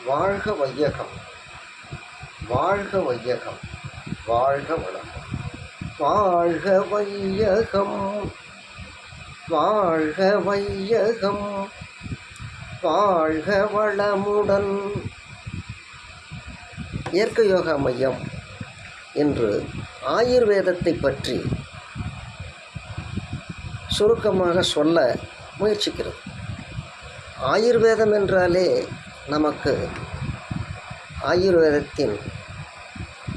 வாழ்க வையகம், வாழ்க வையகம், வாழ்க வளம். வாழ்க வையகம், வாழ்க வையகம், வாழ்க வளமுடன். இயற்கை யோகா மையம் என்று ஆயுர்வேதத்தை பற்றி சுருக்கமாக சொல்ல முயற்சிக்கிறது. ஆயுர்வேதம் என்றாலே நமக்கு ஆயுர்வேதத்தின்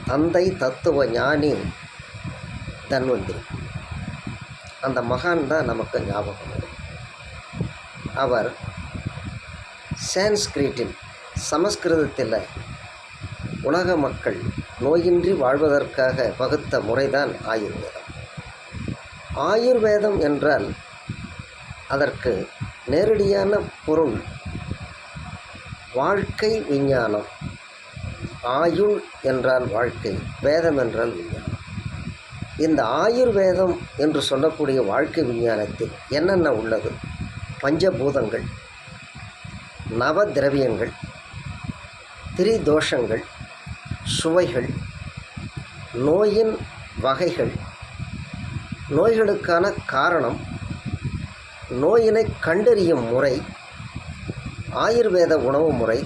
தந்தை தத்துவ ஞானி தன்வந்திரி, அந்த மகான் தான் நமக்கு ஞாபகம் வரும். அவர் சான்ஸ்கிரிட்டில், சமஸ்கிருதத்தில் உலக மக்கள் நோயின்றி வாழ்வதற்காக வகுத்த முறைதான் ஆயுர்வேதம். ஆயுர்வேதம் என்றால் அதற்கு நேரடியான பொருள் வாழ்க்கை விஞ்ஞானம். ஆயுள் என்றால் வாழ்க்கை, வேதம் என்றால் விஞ்ஞானம். இந்த ஆயுர்வேதம் என்று சொல்லக்கூடிய வாழ்க்கை விஞ்ஞானத்தில் என்னென்ன உள்ளது? பஞ்சபூதங்கள், நவ திரவியங்கள், திரிதோஷங்கள், சுவைகள், நோயின் வகைகள், நோய்களுக்கான காரணம், நோயினை கண்டறியும் முறை, ஆயுர்வேத உணவு முறை,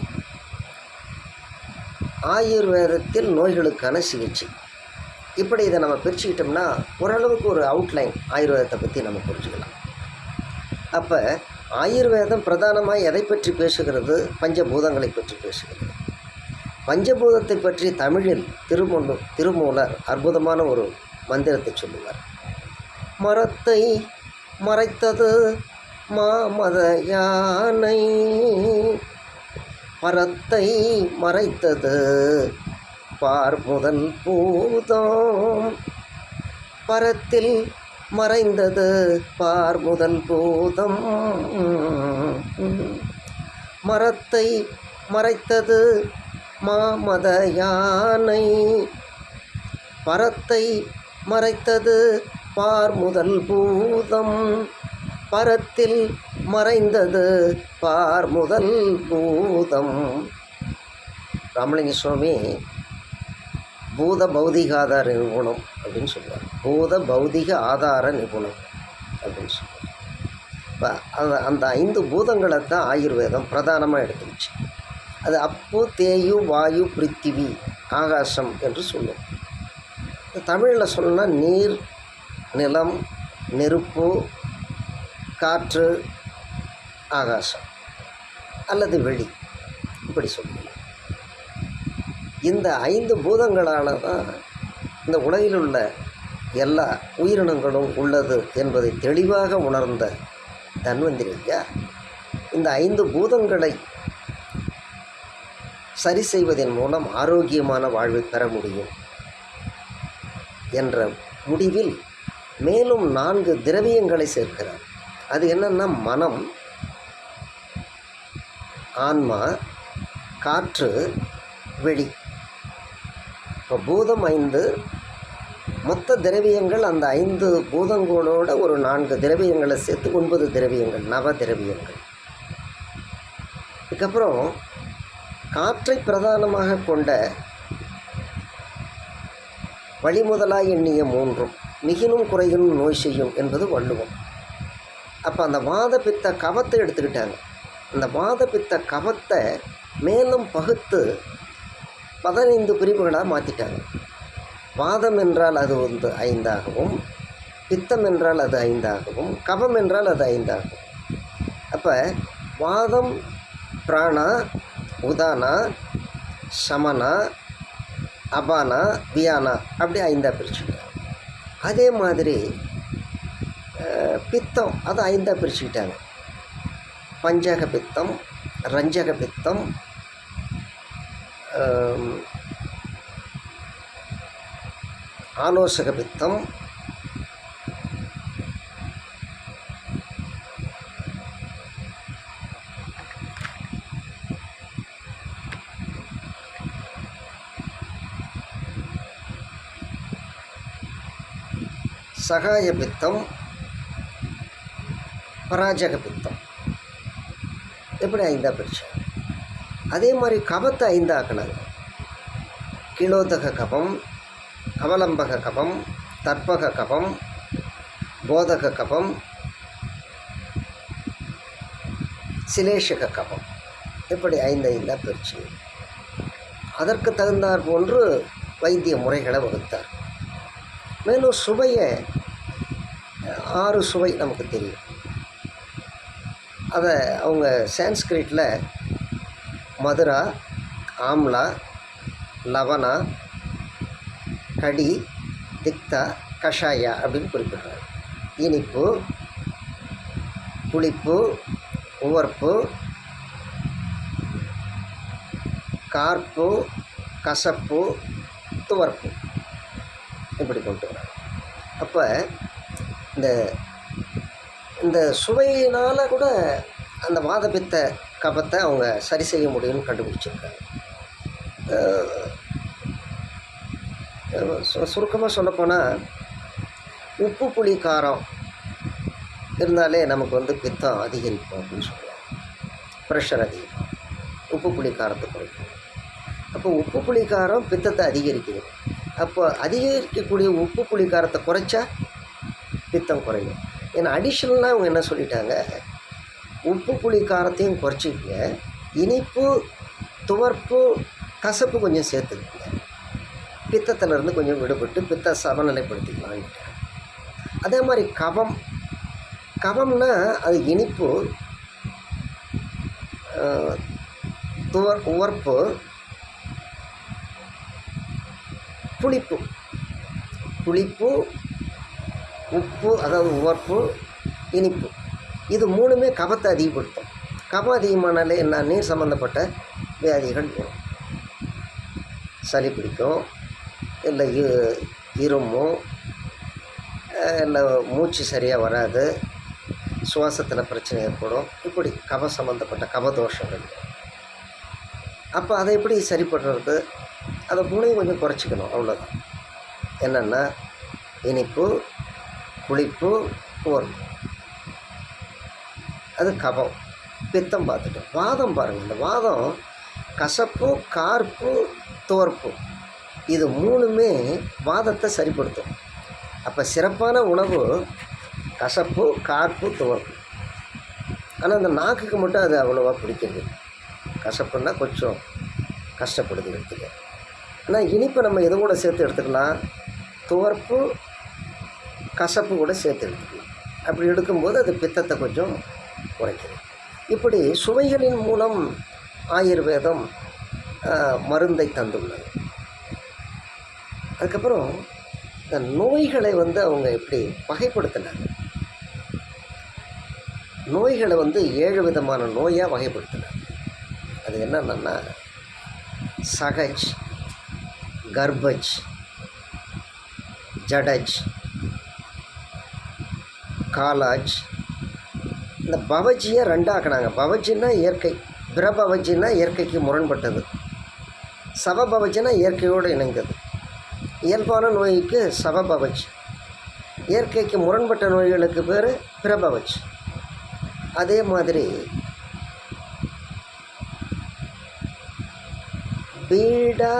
ஆயுர்வேதத்தில் நோய்களுக்கான சிகிச்சை. இப்படி இதை நம்ம பிரிச்சுக்கிட்டோம்னா ஓரளவுக்கு ஒரு அவுட்லைன் ஆயுர்வேதத்தை பற்றி நம்ம புரிஞ்சுக்கலாம். அப்போ ஆயுர்வேதம் பிரதானமாக எதை பற்றி பேசுகிறது? பஞ்சபூதங்களை பற்றி பேசுகிறது. பஞ்சபூதத்தை பற்றி தமிழில் திருமூலர் அற்புதமான ஒரு மந்திரத்தை சொல்லுவார். மரத்தை மறைத்தது மாமத யானை, மரத்தை மறைத்தது பார்முதல் பூதம், பரத்தில் மறைந்தது பார்முதல் பூதம். மரத்தை மறைத்தது மாமத யானை, பரத்தை மறைத்தது பார்முதல் பூதம், பரத்தில் மறைந்தது பார்முதல் பூதம். ராமலிங்க சுவாமி பூத பௌதிக ஆதார நிபுணம் அப்படின்னு சொல்லுவார். பூத பௌதிக ஆதார நிபுணம் அப்படின்னு சொல்லுவார். இப்போ அந்த 5 பூதங்களை தான் ஆயுர்வேதம் பிரதானமாக எடுத்துருச்சு. அது அப்பு, தேயு, வாயு, பிருத்திவி, ஆகாசம் என்று சொல்லும். தமிழில் சொல்லணும்னா நீர், நிலம், நெருப்பு, காற்று, ஆகாசம் அல்லது வெளி, இப்படி சொல்லலாம். இந்த 5 பூதங்களால் தான் இந்த உலகில் உள்ள எல்லா உயிரினங்களும் உள்ளது என்பதை தெளிவாக உணர்ந்த தன்வந்திரி ஐயா இந்த 5 பூதங்களை சரி செய்வதன் மூலம் ஆரோக்கியமான வாழ்வை பெற முடியும் என்ற முடிவில் மேலும் 4 திரவியங்களை சேர்க்கிறார். அது என்னென்னா மனம், ஆன்மா, காற்று, வெளி. இப்போ பூதம் 5, மொத்த திரவியங்கள் அந்த 5 பூதங்களோட ஒரு 4 திரவியங்களை சேர்த்து 9 திரவியங்கள், நவ திரவியங்கள். இதுக்கப்புறம் காற்றை பிரதானமாக கொண்ட வழிமுதலாய் எண்ணிய 3 மிகினும் குறையினும் நோய் செய்யும் என்பது வள்ளுவம். அப்போ அந்த வாத பித்த கவத்தை எடுத்துக்கிட்டாங்க. அந்த வாத பித்த கவத்தை மேலும் பகுத்து 15 பிரிவுகளாக மாற்றிட்டாங்க. வாதம் என்றால் அது 5 ஆகவும், பித்தம் என்றால் அது 5 ஆகவும், கவம் என்றால் அது 5 ஆகும். அப்போ வாதம் பிராணா, உதானா, சமனா, அபானா, வியானா, அப்படி 5 பிரிச்சுக்கிட்டாங்க. அதே மாதிரி பித்தம் அது 5 பிரிச்சுக்கிட்டாங்க. பஞ்சக பித்தம், ரஞ்சக பித்தம், ஆலோசக பித்தம், சகாய பித்தம், பராஜக பித்தம், எப்படி 5 பிரிச்சாங்க. அதே மாதிரி கபத்தை 5 ஆக்கினாங்க. கிலோதக கபம், அவலம்பக கபம், தற்பக கபம், போதக கபம், சிலேஷக கபம், இப்படி 5 பிரிச்சு அதற்கு தகுந்தாற் போன்று வைத்திய முறைகளை வகுத்தார். மேலும் சுவையை 6 சுவை நமக்கு தெரியும். அதை அவங்க சான்ஸ்கிரிட்டில் மதுரா, ஆம்லா, லவணா, கடி, திக்தா, கஷாயா அப்படின்னு குறிப்பிடுறாங்க. இனிப்பு, புளிப்பு, உவர்ப்பு, கார்ப்பு, கசப்பு, துவர்ப்பு, இப்படி கொண்டு வராங்க. அப்போ இந்த சுவையினால் கூட அந்த வாதபித்த கபத்தை அவங்க சரி செய்ய முடியும்னு கண்டுபிடிச்சிருக்காங்க. சுருக்கமாக சொல்லப்போனால் உப்பு புளி காரம் இருந்தாலே நமக்கு பித்தம் அதிகரிக்கும் அப்படின்னு சொல்லுவாங்க. ப்ரெஷர் அதிகமாக உப்பு புளி காரத்தை குறைக்கும். அப்போ உப்பு புளி காரம் பித்தத்தை அதிகரிக்குது. அப்போ அதிகரிக்கக்கூடிய உப்பு புளி காரத்தை குறைச்சா பித்தம் குறையும். ஏன்னா அடிஷ்னலாக அவங்க என்ன சொல்லிட்டாங்க, உப்பு புளி காரத்தையும் குறைச்சிக்கங்க, இனிப்பு, துவர்ப்பு, கசப்பு கொஞ்சம் சேர்த்துக்குங்க, பித்தத்திலேருந்து கொஞ்சம் விடுபட்டு பித்த சமநிலைப்படுத்திக்கலான்னு. அதே மாதிரி கபம்னா அது இனிப்பு, உவர்ப்பு, புளிப்பு, உப்பு, அதாவது உவர்ப்பு, இனிப்பு, இது 3மே கபத்தை அதிகப்படுத்தும். கபம் அதிகமானாலே என்ன, நீர் சம்மந்தப்பட்ட வியாதிகள் வரும். சளி பிடிக்கும், இல்லை இருமும், இல்லை மூச்சு சரியாக வராது, சுவாசத்தில் பிரச்சனை ஏற்படும். இப்படி கப சம்மந்தப்பட்ட கபதோஷங்கள். அப்போ அதை எப்படி சரி பண்ணுறது? அதை 3ஐயும் கொஞ்சம் குறைச்சிக்கணும், அவ்வளோதான். என்னென்னா இனிப்பு, புளிப்பு, உவர்ப்பு, அது கபம். பித்தம் பார்த்துட்டோம். வாதம் பாருங்கள். இந்த வாதம் கசப்பு, கார்ப்பு, துவர்ப்பு, இது 3மே வாதத்தை சரிப்படுத்தும். அப்போ சிறப்பான உணவு கசப்பு, கார்ப்பு, துவர்ப்பு. ஆனால் அந்த நாக்குக்கு மட்டும் அது அவ்வளோவா பிடிக்கிறது. கசப்புன்னா கொஞ்சம் கஷ்டப்படுது எடுத்துக்க. ஆனால் இனிப்பை நம்ம எது கூட சேர்த்து எடுத்துக்கலாம், துவர்ப்பு, கசப்பு கூட சேர்த்து எடுத்துக்கலாம். அப்படி எடுக்கும்போது அது பித்தத்தை கொஞ்சம் குறைக்கிறது. இப்படி சுவைகளின் மூலம் ஆயுர்வேதம் மருந்தை தந்துள்ளது. அதுக்கப்புறம் இந்த நோய்களை அவங்க எப்படி வகைப்படுத்தினாங்க? நோய்களை 7 விதமான நோயாக வகைப்படுத்தினாங்க. அது என்னென்னா சகஜ், கர்பஜ், ஜடஜ், காலாஜ். இந்த பவஜியை 2 ஆக்கினாங்க. பவஜின்னா இயற்கை, பிரபவஜின்னா இயற்கைக்கு முரண்பட்டது, சவபவஜினா இயற்கையோடு இணைந்தது. இயல்பான நோய்க்கு சவபவஜ், இயற்கைக்கு முரண்பட்ட நோய்களுக்கு பேர் பிரபவஜ். அதே மாதிரி பீடா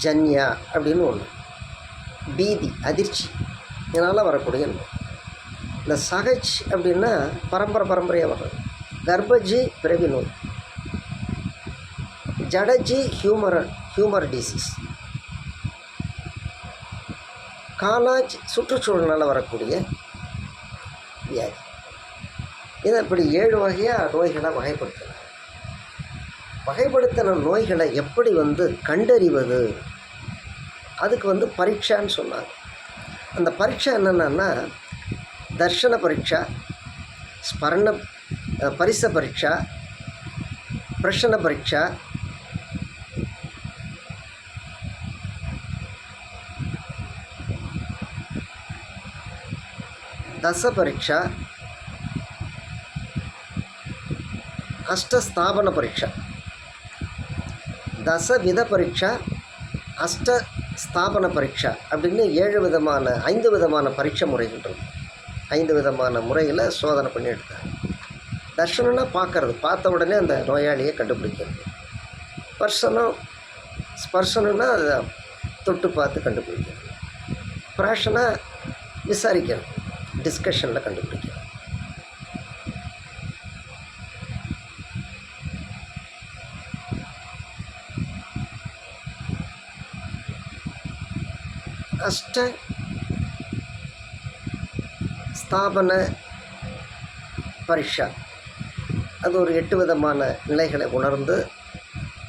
ஜன்யா அப்படின்னு ஒன்று, பீதி, அதிர்ச்சி, இதனால் வரக்கூடிய நோய். இந்த சகஜ் அப்படின்னா பரம்பரையாக வர்றது. கர்ப்பஜி பிறவி நோய், ஜடஜி ஹியூமர் டிசீஸ், காலாஜ் சுற்றுச்சூழலால் வரக்கூடிய வியாதி. இதை இப்படி 7 வகையாக நோய்களை வகைப்படுத்தின நோய்களை எப்படி கண்டறிவது? அதுக்கு பரீட்சான்னு சொன்னாங்க. அந்த பரீட்சை என்னென்னா தர்ஷன பரீட்சா, பரிச பரீட்சா, பிரஷன பரீட்சா, தச பரீட்சா, அஷ்டஸ்தாபன பரீட்சா, தசவித பரீட்சா, அஷ்டஸ்தாபன பரீட்சா அப்படின்னு 5 விதமான பரீட்சை முறைகள் இருக்குது. 5 விதமான முறையில் சோதனை பண்ணி எடுத்தாங்க. தர்ஷனம்னா பார்க்கறது, பார்த்த உடனே அந்த நோயாளியை கண்டுபிடிக்கிறது. ஸ்பர்சனம்னா அதை தொட்டு பார்த்து கண்டுபிடிக்கிறது. பிராஷனா விசாரிக்கிறது, டிஸ்கஷனில் கண்டுபிடிக்கிறது. அஷ்ட ஸ்தாபன பரீட்சா, அது ஒரு 8 விதமான நிலைகளை உணர்ந்து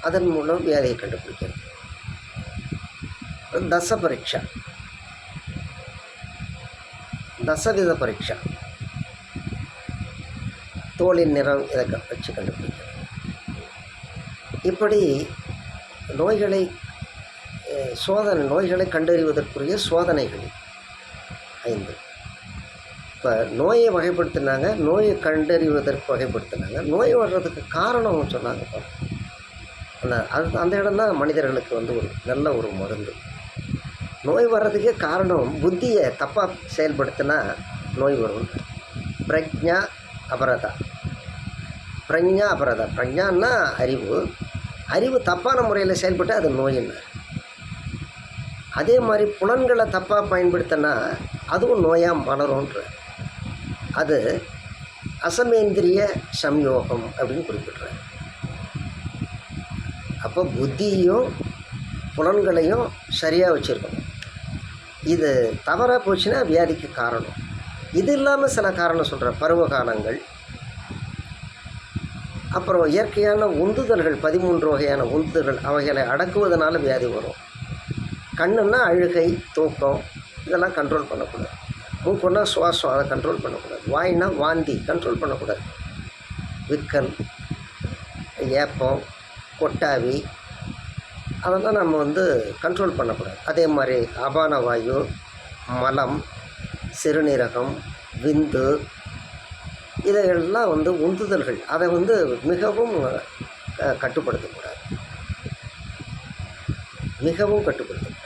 அதன் மூலம் வியாதியை கண்டுபிடிக்கிறது. தச பரீட்சா, தசவித பரீட்சா, தோலின் நிறம் இதை வச்சு கண்டுபிடிக்கிறது. இப்படி நோய்களை கண்டறிவதற்குரிய சோதனைகள் 5. இப்போ நோயை வகைப்படுத்தினாங்க, நோயை கண்டறிவதற்கு வகைப்படுத்தினாங்க, நோய் வர்றதுக்கு காரணம் சொன்னாங்க. அந்த இடம் தான் மனிதர்களுக்கு ஒரு நல்ல ஒரு மருந்து. நோய் வர்றதுக்கே காரணம் புத்தியை தப்பாக செயல்படுத்தினா நோய் வரும். பிரஜா அபரதா, பிரஜான்னா அறிவு தப்பான முறையில் செயல்பட்டு அது நோயின்னு. அதே மாதிரி புலன்களை தப்பாக பயன்படுத்தினா அதுவும் நோயாக மலரும்ன்ற, அது அசமேந்திரிய சம்யோகம் அப்படின்னு குறிப்பிட்றேன். அப்போ புத்தியும் புலன்களையும் சரியாக வச்சுருக்கணும். இது தவறாக போச்சுன்னா வியாதிக்கு காரணம். இது இல்லாமல் சில காரணம் சொல்கிறேன். பருவ காலங்கள், அப்புறம் இயற்கையான உந்துதல்கள், 13 வகையான உந்துதல்கள், அவைகளை அடக்குவதனால வியாதி வரும். கண்ணுன்னா அழுகை, தூக்கம், இதெல்லாம் கண்ட்ரோல் பண்ணக்கூடாது. மூக்குன்னா சுவாசம், அதை கண்ட்ரோல் பண்ணக்கூடாது. வாய்னா வாந்தி, கண்ட்ரோல் பண்ணக்கூடாது. விக்கல், ஏப்பம், கொட்டாவி, அதெல்லாம் நம்ம கண்ட்ரோல் பண்ணக்கூடாது. அதே மாதிரி அபான வாயு, மலம், சிறுநீரகம், விந்து, இதையெல்லாம் உந்துதல்கள். அதை மிகவும் கட்டுப்படுத்தக்கூடாது, மிகவும் கட்டுப்படுத்தக்கூடாது.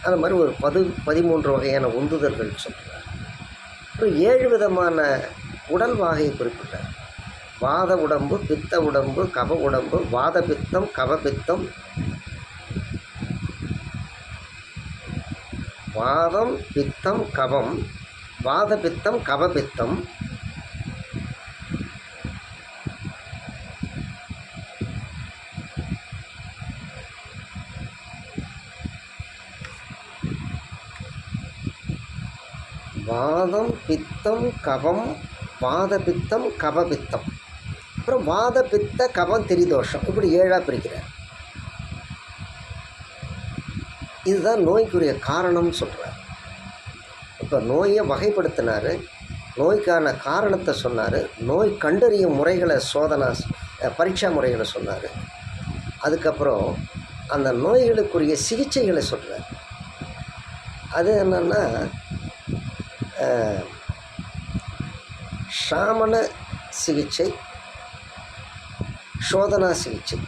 அது மாதிரி ஒரு 13 வகையான உந்துதல்கள் சொல்கிறார். ஒரு 7 விதமான உடல் வாகையை குறிப்பிட்டார். வாத உடம்பு, பித்த உடம்பு, கப உடம்பு, வாத பித்தம், கப பித்தம், வாதம், பித்தம், கபம், வாத பித்தம், கப பித்தம், வாதம், பித்தம், கபம், வாத பித்தம், கப பித்தம், அப்புறம் வாத பித்த கபம் திரிதோஷம், இப்படி 7ஆக பிரிக்கிறார். இதுதான் நோய்க்குரிய காரணம்னு சொல்கிறார். இப்போ நோயை வகைப்படுத்தினார், நோய்க்கான காரணத்தை சொன்னார், நோய் கண்டறியும் முறைகளை பரீட்சா முறைகளை சொன்னார். அதுக்கப்புறம் அந்த நோய்களுக்குரிய சிகிச்சைகளை சொல்கிறார். அது என்னென்னா ஷாமன சிகிச்சை, சோதனா சிகிச்சை.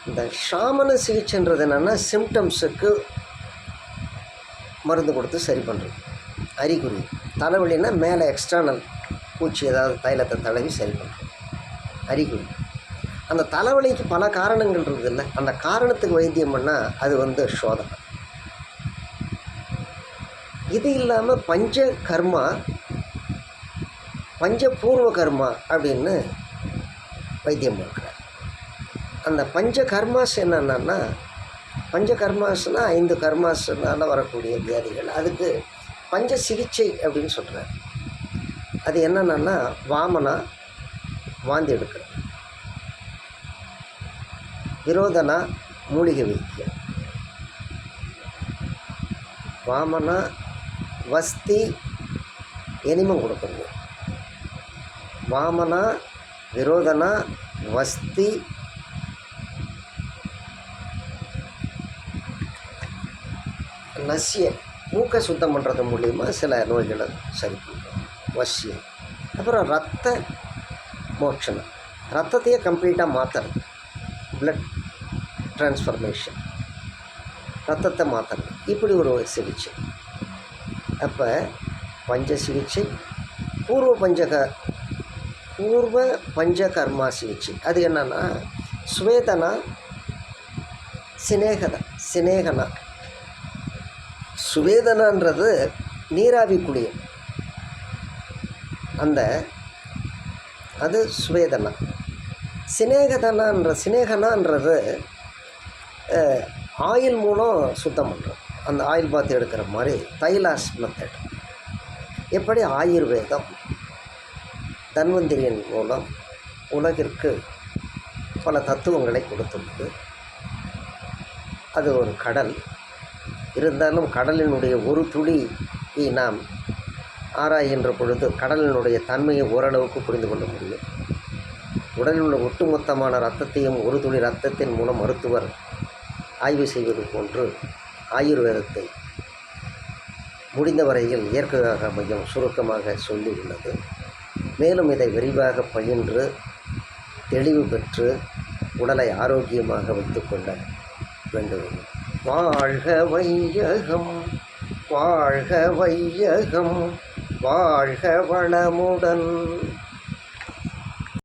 இந்த ஷாமன சிகிச்சைன்றது என்னென்னா சிம்டம்ஸுக்கு மருந்து கொடுத்து சரி பண்ணுறது. அறிகுறி தலைவலின்னா மேலே எக்ஸ்டர்னல் பூச்சி ஏதாவது தைலத்தை தடவி சரி பண்ணுறது அறிகுறி. அந்த தலைவலிக்கு பல காரணங்கள் இருக்குதுல்ல, அந்த காரணத்துக்கு வைத்தியம் பண்ணால் அது சோதனை. இது இல்லாமல் பஞ்ச கர்மா, பஞ்சபூர்வ கர்மா அப்படின்னு வைத்தியம் பார்க்குறார். அந்த பஞ்ச கர்மாஸ் என்னென்னா, பஞ்ச கர்மாஸ்னால் 5 கர்மாஸ்னால் வரக்கூடிய வியாதிகள். அதுக்கு பஞ்ச சிகிச்சை அப்படின்னு சொல்கிறார். அது என்னென்னா வாமனா வாந்தி எடுக்கிறது, விரோதனா மூலிகை வைத்தியம், வாமனா வஸ்தி எனிமம் கொடுக்குறது, வாமனா விரோதனா வஸ்தி நசிய மூக்கை சுத்தம் பண்ணுறது மூலிமா சில நோய்களை சரி பண்ணுறோம். வசியம், அப்புறம் ரத்த மோட்சணம், ரத்தத்தையே கம்ப்ளீட்டாக மாற்றுறது, பிளட் டிரான்ஸ்ஃபர்மேஷன், ரத்தத்தை மாற்றுறது, இப்படி ஒரு சிகிச்சை. அப்போ பஞ்ச சிகிச்சை, பூர்வ பஞ்சக பூர்வ பஞ்ச கர்மாசி வச்சு அது என்னன்னா ஸ்வேதனா சினேகனா. சுவேதனான்றது நீராவி குளியல், அந்த அது சுவேதனா. சினேகனான்றது ஆயில் மூலம் சுத்தம் பண்ணுறோம். அந்த ஆயில் பாத் எடுக்கிற மாதிரி தைலாஸ் மெத்தட். எப்படி ஆயுர்வேதம் தன்வந்திரியின் மூலம் உலகிற்கு பல தத்துவங்களை கொடுத்துள்ளது. அது ஒரு கடல் இருந்தாலும் கடலினுடைய ஒரு துளியை நாம் ஆராய்கின்ற பொழுது கடலினுடைய தன்மையை ஓரளவுக்கு புரிந்து கொள்ள முடியும். உடலில் உள்ள ஒட்டுமொத்தமான இரத்தத்தையும் ஒரு துளி இரத்தத்தின் மூலம் மருத்துவர் ஆய்வு செய்வது போன்று ஆயுர்வேதத்தை முடிந்த வரையில் இயற்கையாக மையம் சுருக்கமாக சொல்லி உள்ளது. மேலும் இதை விரிவாக பயின்று தெளிவு பெற்று உடலை ஆரோக்கியமாக வைத்துக்கொள்ள வேண்டும். வாழ்க வையகம், வாழ்க வையகம், வாழ்க வளமுடன்.